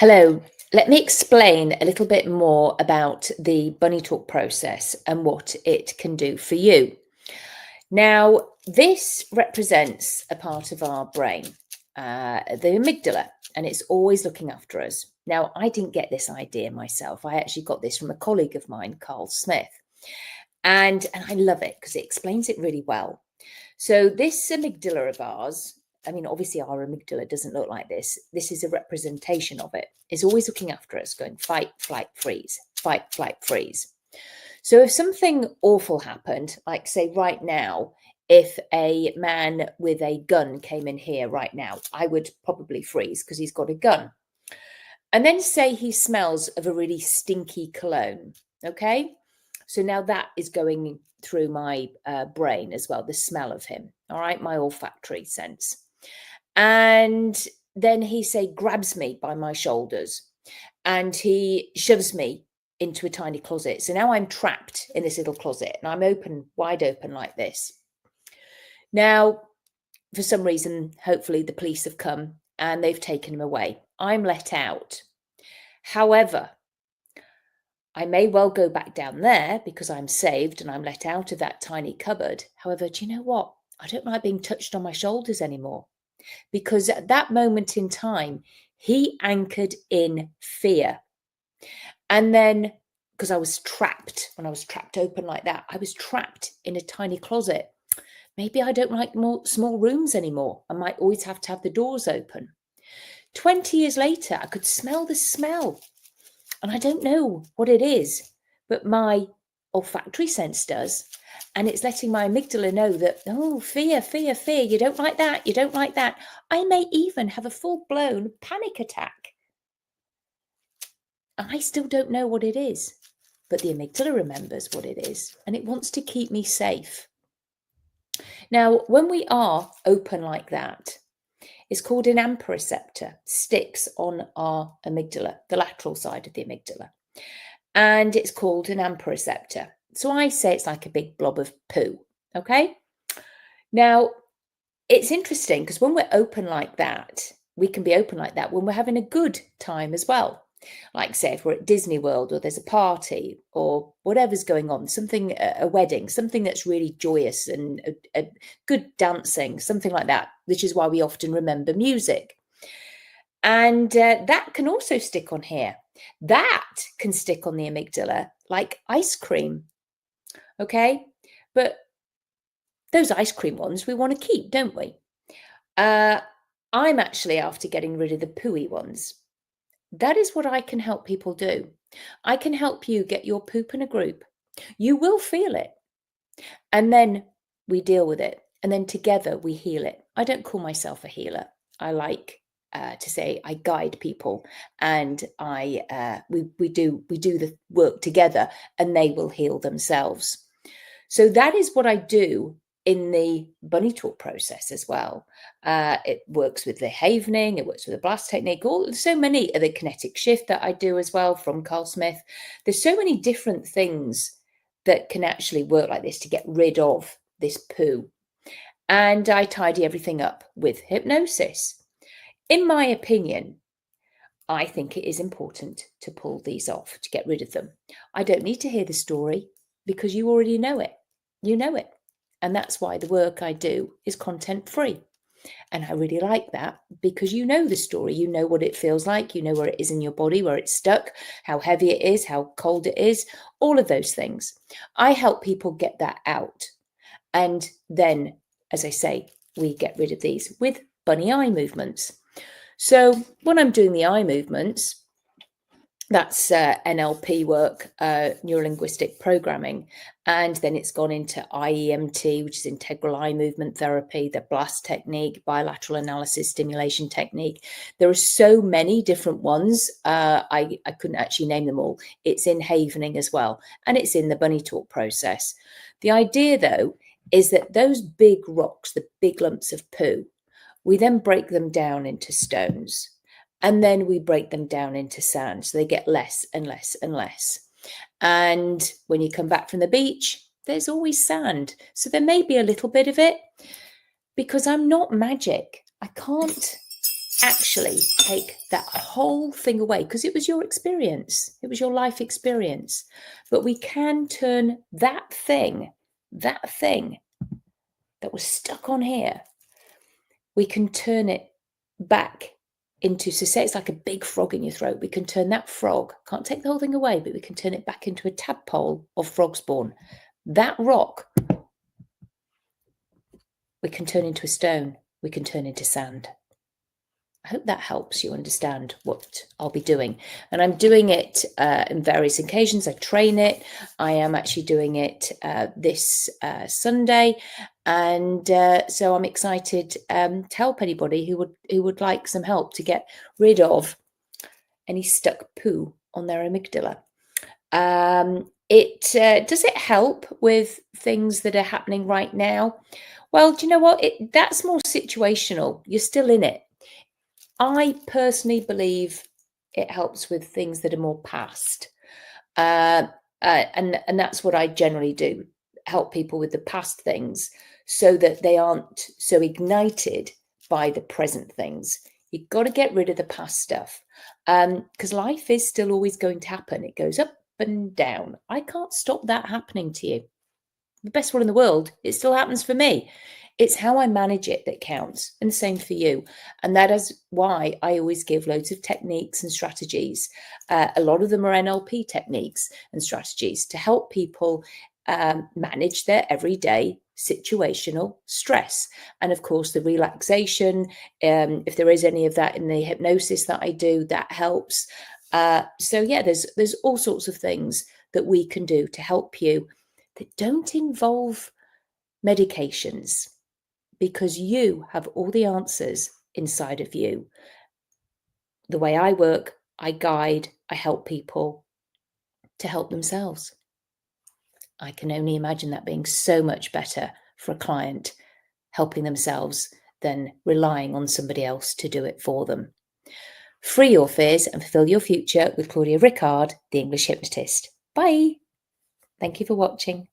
Hello, let me explain a little bit more about the bunny talk process and what it can do for you. Now, this represents a part of our brain, the amygdala, and it's always looking after us. Now, I didn't get this idea myself. I actually got this from a colleague of mine, Carl Smith, and I love it because it explains it really well. So this amygdala of ours, I mean, obviously our amygdala doesn't look like this. This is a representation of it. It's always looking after us, going fight, flight, freeze, fight, flight, freeze. So if something awful happened, like say right now, if a man with a gun came in here right now, I would probably freeze because he's got a gun. And then say he smells of a really stinky cologne, okay? So now that is going through my brain as well, the smell of him, all right, my olfactory sense. And then he say grabs me by my shoulders and he shoves me into a tiny closet. So now I'm trapped in this little closet and I'm open, wide open like this. Now, for some reason, hopefully the police have come and they've taken him away. I'm let out. However, I may well go back down there because I'm saved and I'm let out of that tiny cupboard. However, do you know what? I don't like being touched on my shoulders anymore because at that moment in time, he anchored in fear. And then, because I was trapped, when I was trapped open like that, I was trapped in a tiny closet. Maybe I don't like more small rooms anymore. I might always have to have the doors open. 20 years later, I could smell the smell. And I don't know what it is, but my olfactory sense does. And it's letting my amygdala know that, oh, fear, fear, fear. You don't like that. You don't like that. I may even have a full-blown panic attack. I still don't know what it is, but the amygdala remembers what it is, and it wants to keep me safe. Now, when we are open like that, it's called an AMPA receptor, sticks on our amygdala, the lateral side of the amygdala. And it's called an AMPA receptor. So I say it's like a big blob of poo, okay? Now, it's interesting because when we're open like that, we can be open like that when we're having a good time as well. Like say if we're at Disney World or there's a party or whatever's going on, something, a wedding, something that's really joyous and a good dancing, something like that, which is why we often remember music. And that can also stick on here. That can stick on the amygdala like ice cream, okay? But those ice cream ones we want to keep, don't we? I'm actually after getting rid of the pooey ones. That is what I can help people do. I can help you get your poop in a group. You will feel it. And then we deal with it. And then together we heal it. I don't call myself a healer. I like to say I guide people and we do the work together and they will heal themselves. So that is what I do in the bunny talk process as well. It works with the havening, it works with the blast technique, so many of the kinetic shift that I do as well from Carl Smith. There's so many different things that can actually work like this to get rid of this poo. And I tidy everything up with hypnosis. In my opinion, I think it is important to pull these off, to get rid of them. I don't need to hear the story because you already know it. You know it. And that's why the work I do is content free. And I really like that because you know the story, you know what it feels like, you know where it is in your body, where it's stuck, how heavy it is, how cold it is, all of those things. I help people get that out. And then, as I say, we get rid of these with bunny eye movements. So when I'm doing the eye movements, that's NLP work, neurolinguistic programming. And then it's gone into IEMT, which is integral eye movement therapy, the blast technique, bilateral analysis stimulation technique. There are so many different ones. I couldn't actually name them all. It's in havening as well. And it's in the bunny talk process. The idea, though, is that those big rocks, the big lumps of poo, we then break them down into stones. And then we break them down into sand. So they get less and less and less. And when you come back from the beach, there's always sand. So there may be a little bit of it because I'm not magic. I can't actually take that whole thing away, because it was your experience, it was your life experience. But we can turn that thing that was stuck on here, we can turn it back into, so say it's like a big frog in your throat, we can turn that frog, can't take the whole thing away, but we can turn it back into a tadpole of frog spawn. That rock we can turn into a stone, we can turn into sand. I hope that helps you understand what I'll be doing. And I'm doing it in various occasions. I train it. I am actually doing it this Sunday. And so I'm excited to help anybody who would like some help to get rid of any stuck poo on their amygdala. Does it help with things that are happening right now? Well, do you know what? That's more situational. You're still in it. I personally believe it helps with things that are more past. And that's what I generally do, help people with the past things so that they aren't so ignited by the present things. You've got to get rid of the past stuff, because life is still always going to happen. It goes up and down. I can't stop that happening to you. The best one in the world, it still happens for me. It's how I manage it that counts, and the same for you. And that is why I always give loads of techniques and strategies. A lot of them are NLP techniques and strategies to help people manage their everyday situational stress. And of course, the relaxation, if there is any of that in the hypnosis that I do, that helps. So yeah, there's all sorts of things that we can do to help you that don't involve medications, because you have all the answers inside of you. The way I work, I guide, I help people to help themselves. I can only imagine that being so much better for a client, helping themselves, than relying on somebody else to do it for them. Free your fears and fulfill your future with Claudia Rickard, the English hypnotist. Bye. Thank you for watching.